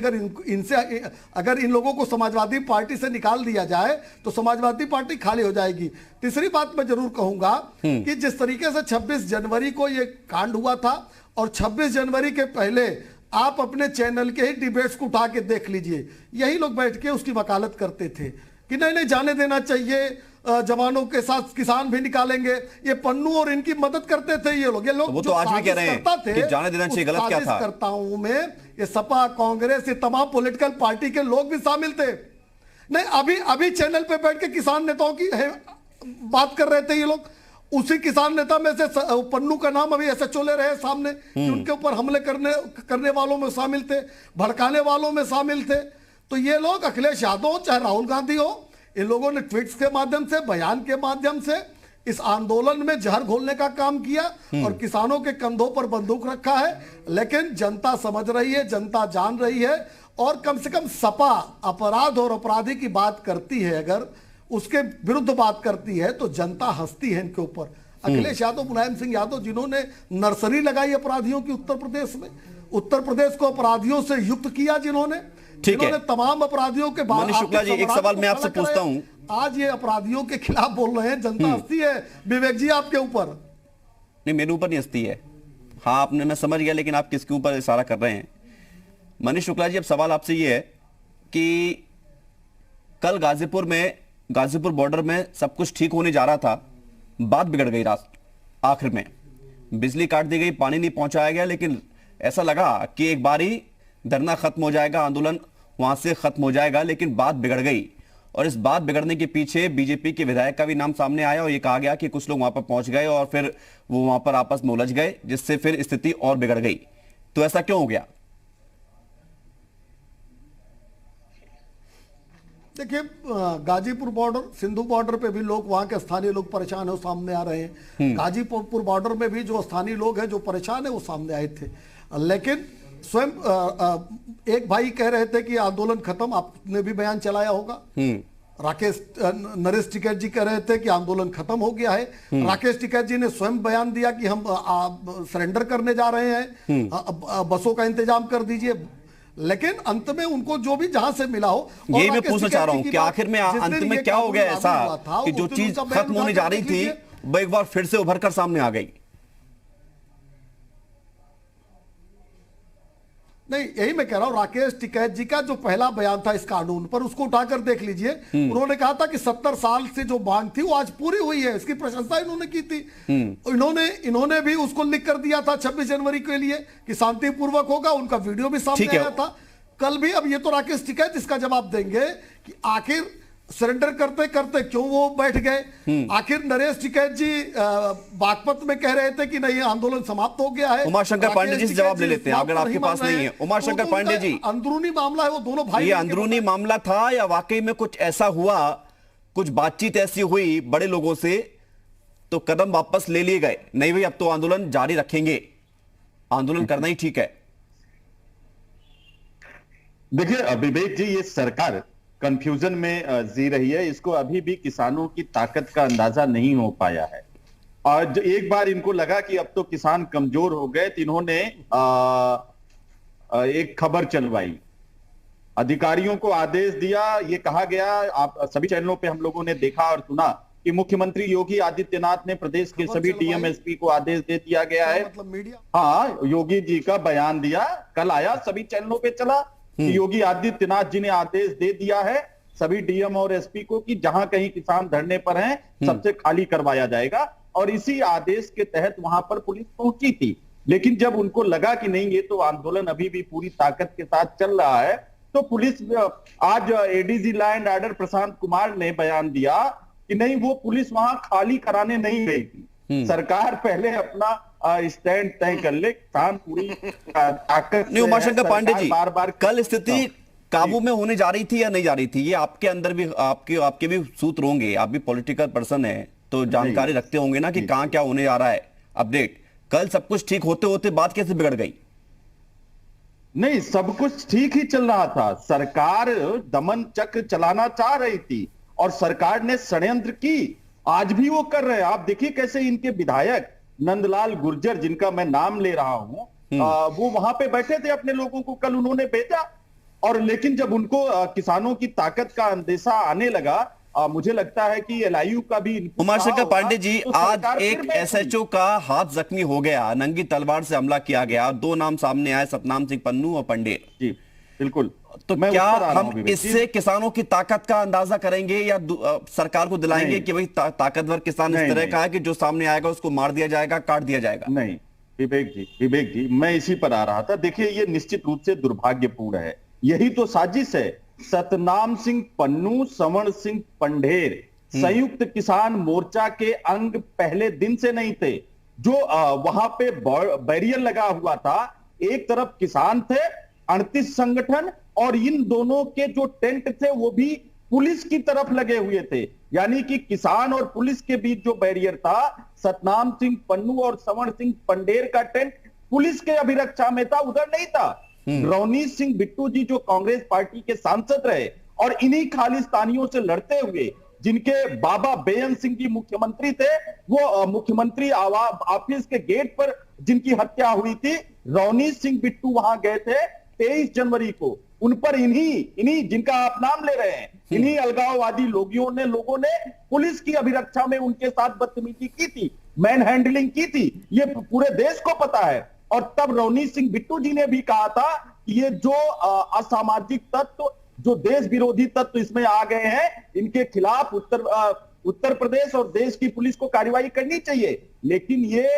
अगर इन लोगों को समाजवादी पार्टी से निकाल दिया जाए तो समाजवादी पार्टी खाली हो जाएगी। तीसरी बात मैं जरूर कहूंगा कि जिस तरीके से 26 जनवरी को ये कांड हुआ था, और 26 जनवरी के पहले आप अपने चैनल के ही डिबेट्स को उठा के देख लीजिए, यही लोग बैठ के उसकी वकालत करते थे कि नहीं जाने देना चाहिए, जवानों के साथ किसान भी निकालेंगे। ये पन्नू और इनकी मदद करते थे ये लोग। वो तो आज भी कह रहे हैं कि जाने देना चाहिए, गलत क्या था? साजिशकर्ताओं में ये सपा, कांग्रेस, ये तमाम पॉलिटिकल पार्टी के लोग भी शामिल थे। नहीं, अभी चैनल पे बैठ के किसान नेताओं की बात कर रहे थे ये लोग। उसी किसान नेता में से पन्नू का नाम अभी एसएचओ ले रहे हैं सामने, कि उनके ऊपर हमले करने वालों में शामिल थे, भड़काने वालों में शामिल थे। तो ये लोग, अखिलेश यादव चाहे राहुल गांधी हो, इन लोगों ने ट्वीट्स के माध्यम से, बयान के माध्यम से इस आंदोलन में जहर घोलने का काम किया, और किसानों के कंधों पर बंदूक रखा है। लेकिन जनता समझ रही है, जनता जान रही है, और कम से कम सपा अपराध और अपराधी की बात करती है, अगर उसके विरुद्ध बात करती है तो जनता हंसती है इनके ऊपर। अखिलेश यादव, मुलायम सिंह यादव, जिन्होंने नर्सरी लगाई अपराधियों की उत्तर प्रदेश में, उत्तर प्रदेश को अपराधियों से युक्त किया, जिन्होंने तमाम अपराधियों के बाद। मनीष शुक्ला जी, एक सवाल मैं आपसे पूछता हूं। आज ये अपराधियों के खिलाफ बोल रहे हैं, जनता हंसती है विवेक जी आपके ऊपर। नहीं, मेरे ऊपर नहीं हंसती है। हाँ, आपने, मैं समझ गया, लेकिन आप किसके ऊपर इशारा कर रहे हैं? मनीष शुक्ला जी, अब सवाल आपसे ये है कि कल गाजीपुर बॉर्डर में सब कुछ ठीक होने जा रहा था, बात बिगड़ गई। आखिर में बिजली काट दी गई, पानी नहीं पहुंचाया गया, लेकिन ऐसा लगा कि एक बारी धरना खत्म हो जाएगा, आंदोलन वहां से खत्म हो जाएगा, लेकिन बात बिगड़ गई। और इस बात बिगड़ने के पीछे बीजेपी के विधायक का भी नाम सामने आया, और ये कहा गया कि कुछ लोग वहां पर पहुंच गए और फिर वो वहां पर आपस में उलझ गए, जिससे फिर स्थिति और बिगड़ गई। तो ऐसा क्यों हो गया? देखिए, गाजीपुर बॉर्डर, सिंधु बॉर्डर पे भी लोग, वहां के स्थानीय लोग परेशान है, वो सामने आ रहे हैं। गाजीपुर बॉर्डर में भी जो स्थानीय लोग हैं जो परेशान है, वो सामने आए थे। लेकिन स्वयं एक भाई कह रहे थे कि आंदोलन खत्म, आपने भी बयान चलाया होगा। नरेश टिकैत जी कह रहे थे कि आंदोलन खत्म हो गया है। राकेश टिकैत जी ने स्वयं बयान दिया कि हम सरेंडर करने जा रहे हैं, बसों का इंतजाम कर दीजिए। लेकिन अंत में उनको जो भी जहां से मिला हो, यही मैं पूछना चाह रहा हूं कि आखिर में अंत में क्या हो गया ऐसा कि जो चीज खत्म होने जा रही थी वो एक बार फिर से उभर कर सामने आ गई? नहीं, यही मैं कह रहा हूं, राकेश टिकैत जी का जो पहला बयान था इस कानून पर, उसको उठाकर देख लीजिए। उन्होंने कहा था कि 70 साल से जो मांग थी वो आज पूरी हुई है, इसकी प्रशंसा इन्होंने की थी। इन्होंने भी उसको लिख कर दिया था 26 जनवरी के लिए कि शांतिपूर्वक होगा, उनका वीडियो भी सामने आया था कल भी। अब ये तो राकेश टिकैत इसका जवाब देंगे कि आखिर सरेंडर करते करते क्यों वो बैठ गए। आखिर नरेश टिकैत जी बागपत में कह रहे थे कि नहीं, आंदोलन समाप्त हो गया है। उमाशंकर पांडे जी से जवाब ले लेते हैं, अगर आपके पास नहीं है। उमाशंकर पांडे जी, अंदरूनी मामला है, वो दोनों भाई, ये अंदरूनी मामला था या वाकई में कुछ ऐसा हुआ, कुछ बातचीत ऐसी हुई बड़े लोगों से तो कदम वापस ले लिए गए? नहीं भाई, अब तो आंदोलन जारी रखेंगे, आंदोलन करना ही ठीक है। देखिए विवेक जी, ये सरकार कंफ्यूजन में जी रही है। इसको अभी भी किसानों की ताकत का अंदाजा नहीं हो पाया है। और एक बार इनको लगा कि अब तो किसान कमजोर हो गए, तो इन्होंने एक खबर चलवाई, अधिकारियों को आदेश दिया। ये कहा गया, आप सभी चैनलों पे हम लोगों ने देखा और सुना कि मुख्यमंत्री योगी आदित्यनाथ ने प्रदेश के सभी डीएम एसपी को आदेश दे दिया गया है। मतलब मीडिया हाँ, योगी जी का बयान दिया, कल आया, सभी चैनलों पे चला कि योगी आदित्यनाथ जी ने आदेश दे दिया है सभी डीएम और एसपी को कि जहां कहीं किसान धरने पर हैं सबसे खाली करवाया जाएगा। और इसी आदेश के तहत वहां पर पुलिस पहुंची थी। लेकिन जब उनको लगा कि नहीं, ये तो आंदोलन अभी भी पूरी ताकत के साथ चल रहा है, तो पुलिस, आज ADG law and order Prashant Kumar ने बयान दिया कि नहीं, वो पुलिस वहां खाली कराने नहीं गई थी। सरकार पहले अपना स्टैंड तय कर ले, किसान पूरी ताकत नहीं, उमाशंकर पांडे जी, बार कल स्थिति काबू में होने जा रही थी या नहीं जा रही थी? ये आपके अंदर भी आपके भी सूत्र होंगे, आप भी पॉलिटिकल पर्सन है तो जानकारी रखते होंगे ना कि कहां क्या होने जा रहा है। अपडेट, कल सब कुछ ठीक होते होते बात कैसे बिगड़ गई? नहीं, सब कुछ ठीक ही चल रहा था। सरकार दमन चक्र चलाना चाह रही थी और सरकार ने षड्यंत्र की, आज भी वो कर रहे हैं। आप देखिए कैसे इनके विधायक नंदलाल गुर्जर, जिनका मैं नाम ले रहा हूं, वो वहां पे बैठे थे, अपने लोगों को कल उन्होंने भेजा। और लेकिन जब उनको किसानों की ताकत का अंदेशा आने लगा, मुझे लगता है कि एलआईयू का भी उमाशंकर पांडे जी, तो आज एक एसएचओ का हाथ जख्मी हो गया, नंगी तलवार से हमला किया गया, दो नाम सामने आए, सतनाम सिंह पन्नू और पंडेर। जी बिल्कुल। तो क्या हम इससे किसानों की ताकत का अंदाजा करेंगे या सरकार को दिलाएंगे कि भाई ताकतवर किसान इस तरह का है कि जो सामने आएगा उसको मार दिया जाएगा, काट दिया जाएगा? नहीं विवेक जी, मैं इसी पर आ रहा था। देखिए, ये निश्चित रूप से दुर्भाग्यपूर्ण है, यही तो साजिश है। सतनाम सिंह पन्नू, संवर्ण सिंह पंडेर संयुक्त किसान मोर्चा के अंग पहले दिन से नहीं थे। जो वहां पे बैरियर लगा हुआ था, एक तरफ किसान थे, 38 संगठन, और इन दोनों के जो टेंट थे वो भी पुलिस की तरफ लगे हुए थे। यानी कि किसान और पुलिस के बीच जो बैरियर था, सतनाम सिंह पन्नू और संवर्ण सिंह पंडेर का टेंट पुलिस के अभिरक्षा में था, उधर नहीं था। रवनीत सिंह बिट्टू जी जो कांग्रेस पार्टी के सांसद रहे और इन्हीं खालिस्तानियों से लड़ते हुए, जिनके बाबा बेअंत सिंह जी मुख्यमंत्री थे, वो मुख्यमंत्री ऑफिस के गेट पर जिनकी हत्या हुई थी, रवनीत सिंह बिट्टू वहां गए थे 23 जनवरी को। उन पर इन्हीं जिनका आप नाम ले रहे हैं, इन्हीं अलगाववादी लोगों ने पुलिस की अभिरक्षा में उनके साथ बदतमीजी की थी, मैन हैंडलिंग की थी। ये पूरे देश को पता है। और तब रवनीत सिंह बिट्टू जी ने भी कहा था कि ये जो असामाजिक तत्व, जो देश विरोधी तत्व इसमें आ गए हैं, इनके खिलाफ उत्तर प्रदेश और देश की पुलिस को कार्रवाई करनी चाहिए। लेकिन ये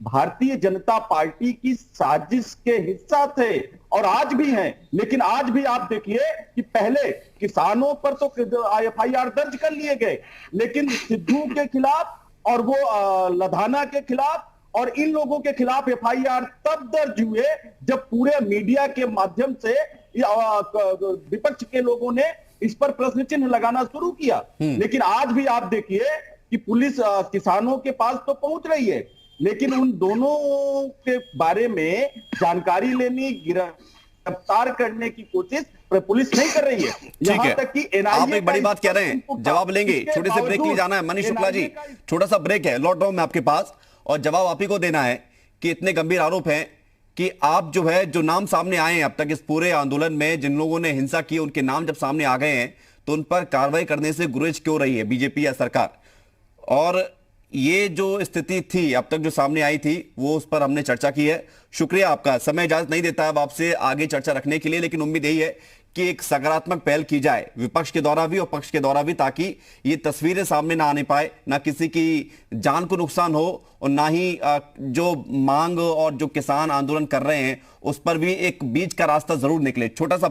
भारतीय जनता पार्टी की साजिश के हिस्सा थे और आज भी हैं। लेकिन आज भी आप देखिए कि पहले किसानों पर तो एफआईआर दर्ज कर लिए गए, लेकिन सिद्धू के खिलाफ और वो लधाना के खिलाफ और इन लोगों के खिलाफ एफआईआर तब दर्ज हुए जब पूरे मीडिया के माध्यम से विपक्ष के लोगों ने इस पर प्रश्न चिन्ह लगाना शुरू किया। लेकिन आज भी आप देखिए कि पुलिस किसानों के पास तो पहुंच रही है, लेकिन उन दोनों के बारे में जानकारी लेनी, गिरफ्तार करने की कोशिश पुलिस नहीं कर रही है। ठीक है, तक कि आप एक बड़ी बात कह रहे हैं, जवाब लेंगे, छोटे से ब्रेक के लिए जाना है। मनीष शुक्ला जी, छोटा सा ब्रेक है, लौट रहा हूं मैं आपके पास और जवाब आप ही को देना है कि इतने गंभीर आरोप हैं कि आप जो है, जो नाम सामने आए हैं अब तक इस पूरे आंदोलन में, जिन लोगों ने हिंसा की, उनके नाम जब सामने आ गए हैं तो उन पर कार्रवाई करने से गुरेज क्यों रही है बीजेपी या सरकार? और ये जो स्थिति थी अब तक जो सामने आई थी, वो उस पर हमने चर्चा की है। शुक्रिया आपका, समय इजाजत नहीं देता है अब आपसे आगे चर्चा रखने के लिए, लेकिन उम्मीद यही है कि एक सकारात्मक पहल की जाए विपक्ष के द्वारा भी और पक्ष के द्वारा भी, ताकि ये तस्वीरें सामने ना आने पाए, ना किसी की जान को नुकसान हो और ना ही जो मांग और जो किसान आंदोलन कर रहे हैं उस पर भी एक बीच का रास्ता जरूर निकले। छोटा सा